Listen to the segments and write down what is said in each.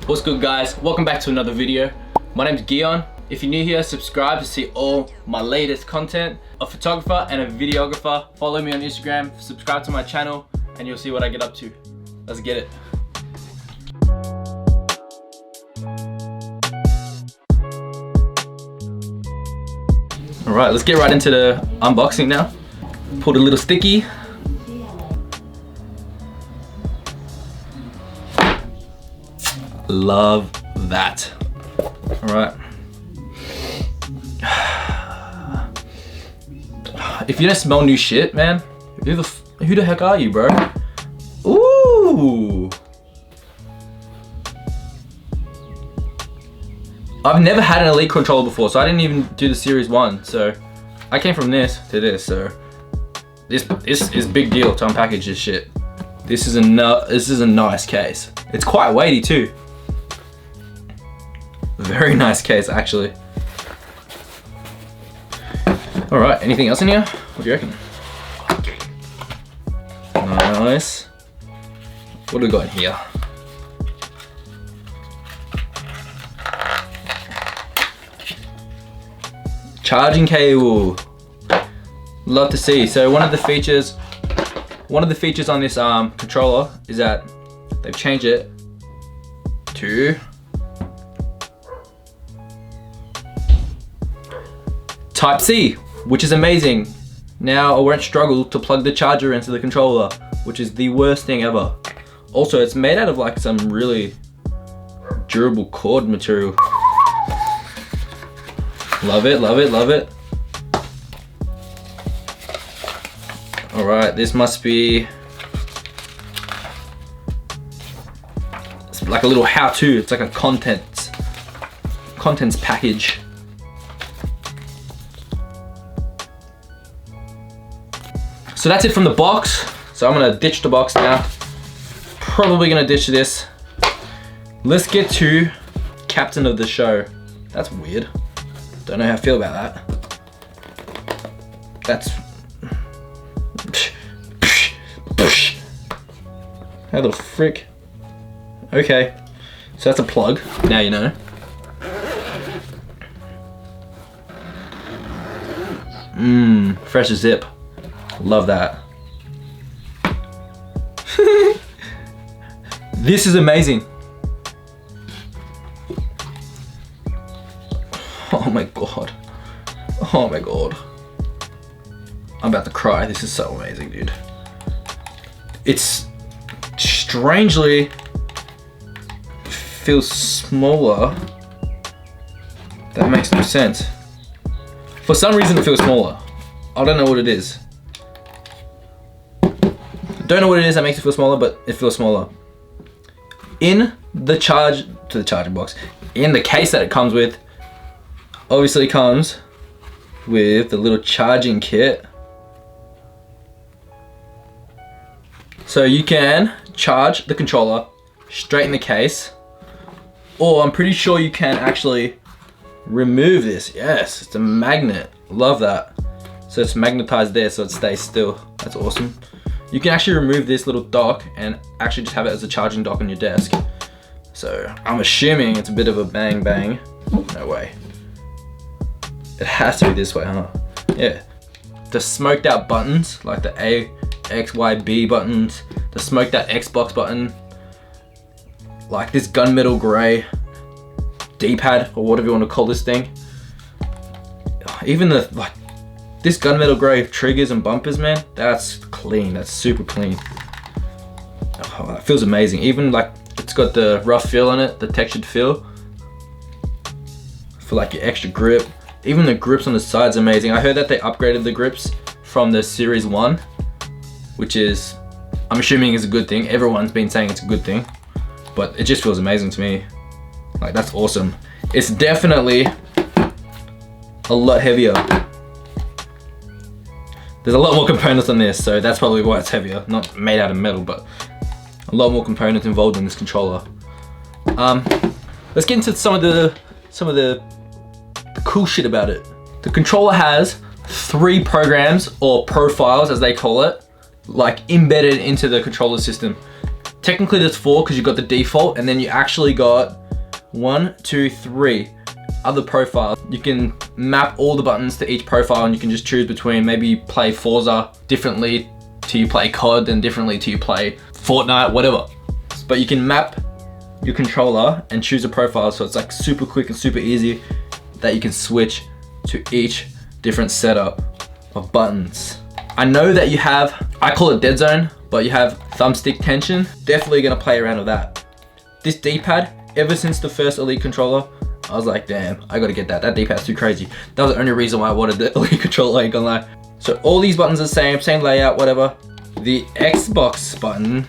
What's good, guys? Welcome back to another video. My name's GYON. If you're new here, subscribe to see all my latest content. A photographer and a videographer. Follow me on Instagram, subscribe to my channel, and you'll see what I get up to. Let's get it. All right, let's get right into the unboxing now. Pulled a little sticky. Love that. All right. If you don't smell new shit, man, who the heck are you, bro? Ooh. I've never had an Elite controller before, so I didn't even do the Series 1. So I came from this to this, so this is big deal to unpackage this shit. This is a nice case. It's quite weighty too. Very nice case, actually. All right, anything else in here? What do you reckon? Nice. What do we got in here? Charging cable. Love to see. So one of the features on this controller is that they've changed it to Type-C, which is amazing. Now I won't struggle to plug the charger into the controller, which is the worst thing ever. Also, it's made out of like some really durable cord material. Love it, love it, love it. All right, this must be, it's like a little how-to. It's like a contents package. So that's it from the box. So I'm gonna ditch the box now. Probably gonna ditch this. Let's get to Captain of the Show. That's weird. Don't know how I feel about that. That's... How the frick? Okay, so that's a plug, now you know. Fresh zip. Love that. This is amazing. Oh my god. Oh my god. I'm about to cry. This is so amazing, dude. It's strangely feels smaller. That makes no sense. For some reason it feels smaller. I don't know what it is. Don't know what it is that makes it feel smaller, but it feels smaller. In the charging box, in the case that it comes with, obviously comes with the little charging kit. So you can charge the controller straight in the case, or I'm pretty sure you can actually remove this. Yes, it's a magnet. Love that. So it's magnetized there so it stays still. That's awesome. You can actually remove this little dock and actually just have it as a charging dock on your desk. So I'm assuming it's a bit of a bang bang. No way. It has to be this way, huh? Yeah. The smoked out buttons, like the A, X, Y, B buttons, the smoked out Xbox button, like this gunmetal gray D-pad or whatever you want to call this thing. Even the this gunmetal gray triggers and bumpers, man, that's clean. That's super clean. Oh, that feels amazing. Even like it's got the rough feel on it, the textured feel for like your extra grip. Even the grips on the side's amazing. I heard that they upgraded the grips from the Series 1, which is, I'm assuming is a good thing. Everyone's been saying it's a good thing, but it just feels amazing to me. Like, that's awesome. It's definitely a lot heavier. There's a lot more components on this, so that's probably why it's heavier. Not made out of metal, but a lot more components involved in this controller. Let's get into some of the cool shit about it. The controller has 3 programs, or profiles as they call it, like embedded into the controller system. technically there's 4 because you got the default, and then you actually got 1, 2, 3 other profiles. You can map all the buttons to each profile, and you can just choose between maybe you play Forza differently to you play COD, and differently to you play Fortnite, whatever. But you can map your controller and choose a profile, so it's like super quick and super easy that you can switch to each different setup of buttons. I know that you have, I call it dead zone, but you have thumbstick tension. Definitely gonna play around with that. This D-pad, ever since the first Elite controller, I was like, damn, I gotta get that. That D-pad's too crazy. That was the only reason why I wanted the Elite controller, I ain't gonna lie. So all these buttons are the same layout, whatever. The Xbox button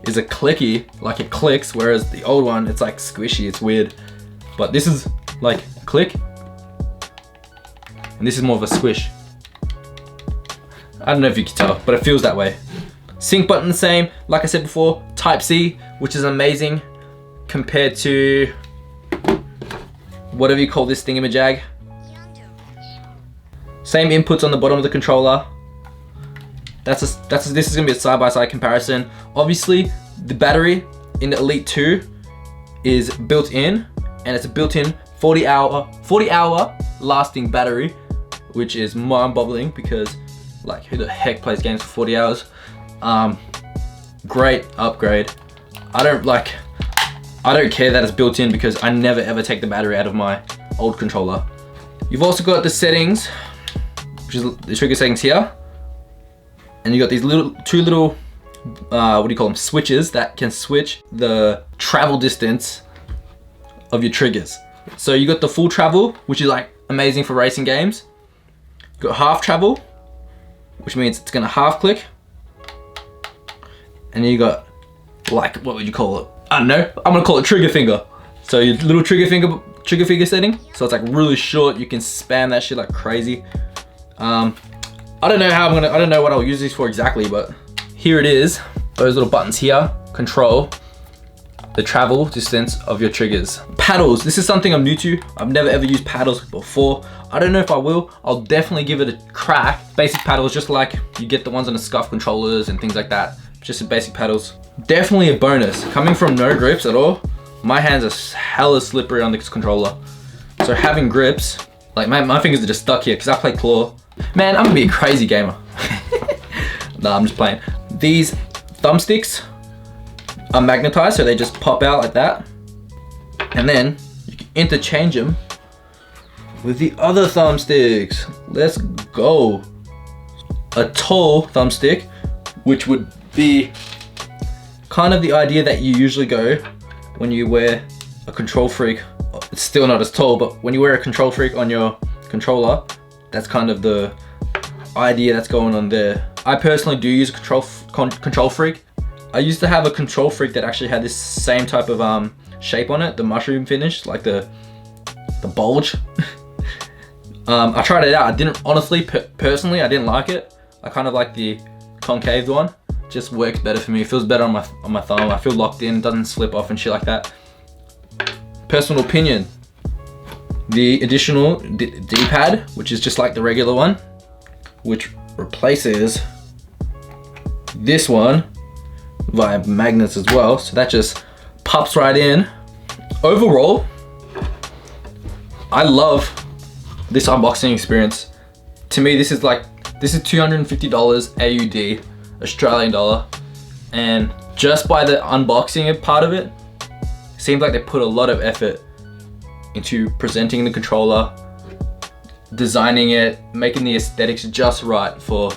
is a clicky, like it clicks, whereas the old one, it's like squishy, it's weird. But this is like click, and this is more of a squish. I don't know if you can tell, but it feels that way. Sync button the same, like I said before, Type-C, which is amazing compared to whatever you call this thingamajig. Same inputs on the bottom of the controller. This is gonna be a side-by-side comparison. Obviously, the battery in the Elite 2 is built in, and it's a built-in 40 hour lasting battery, which is mind-boggling because like who the heck plays games for 40 hours? Great upgrade. I don't care that it's built in because I never ever take the battery out of my old controller. You've also got the settings, which is the trigger settings here. And you got these two little, what do you call them, switches that can switch the travel distance of your triggers. So you got the full travel, which is like amazing for racing games. You got half travel, which means it's gonna half click. And then you got like, what would you call it? I don't know, I'm gonna call it trigger finger. So your little trigger finger setting. So it's like really short, you can spam that shit like crazy. I don't know what I'll use these for exactly, but here it is. Those little buttons here control the travel distance of your triggers. Paddles, this is something I'm new to. I've never ever used paddles before. I don't know if I will. I'll definitely give it a crack. Basic paddles, just like you get the ones on the SCUF controllers and things like that. Just the basic paddles. Definitely a bonus. Coming from no grips at all, my hands are hella slippery on this controller. So having grips, like my fingers are just stuck here because I play claw. Man, I'm gonna be a crazy gamer. Nah, I'm just playing. These thumbsticks are magnetized, so they just pop out like that. And then you can interchange them with the other thumbsticks. Let's go. A tall thumbstick, which would be kind of the idea that you usually go when you wear a Control Freak. It's still not as tall, but when you wear a Control Freak on your controller, that's kind of the idea that's going on there. I personally do use a Control Freak. I used to have a Control Freak that actually had this same type of shape on it, the mushroom finish, like the bulge. I tried it out. I didn't, honestly, personally, I didn't like it. I kind of like the concave one. Just works better for me. It feels better on my thumb. I feel locked in, doesn't slip off and shit like that. Personal opinion. The additional D-pad, which is just like the regular one, which replaces this one via magnets as well. So that just pops right in. Overall, I love this unboxing experience. To me, this is $250 AUD, Australian dollar. And just by the unboxing part of it, seems like they put a lot of effort into presenting the controller, designing it, making the aesthetics just right for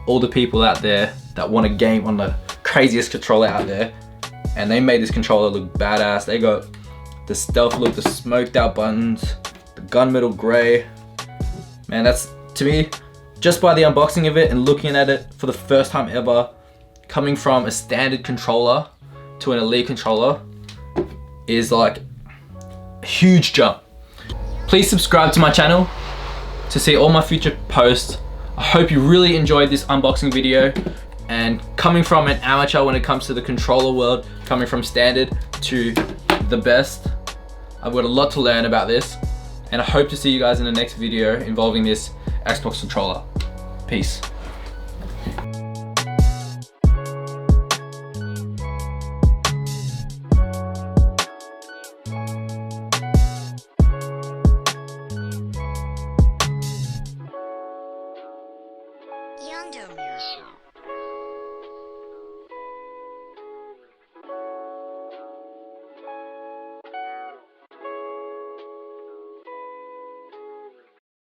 all the people out there that want a game on the craziest controller out there. And they made this controller look badass. They got the stealth look, the smoked out buttons, the gunmetal gray. Man, that's, to me, just by the unboxing of it and looking at it for the first time ever, coming from a standard controller to an Elite controller is like a huge jump. Please subscribe to my channel to see all my future posts. I hope you really enjoyed this unboxing video, and coming from an amateur when it comes to the controller world, coming from standard to the best, I've got a lot to learn about this, and I hope to see you guys in the next video involving this Xbox controller. Peace. GYONBROUGE.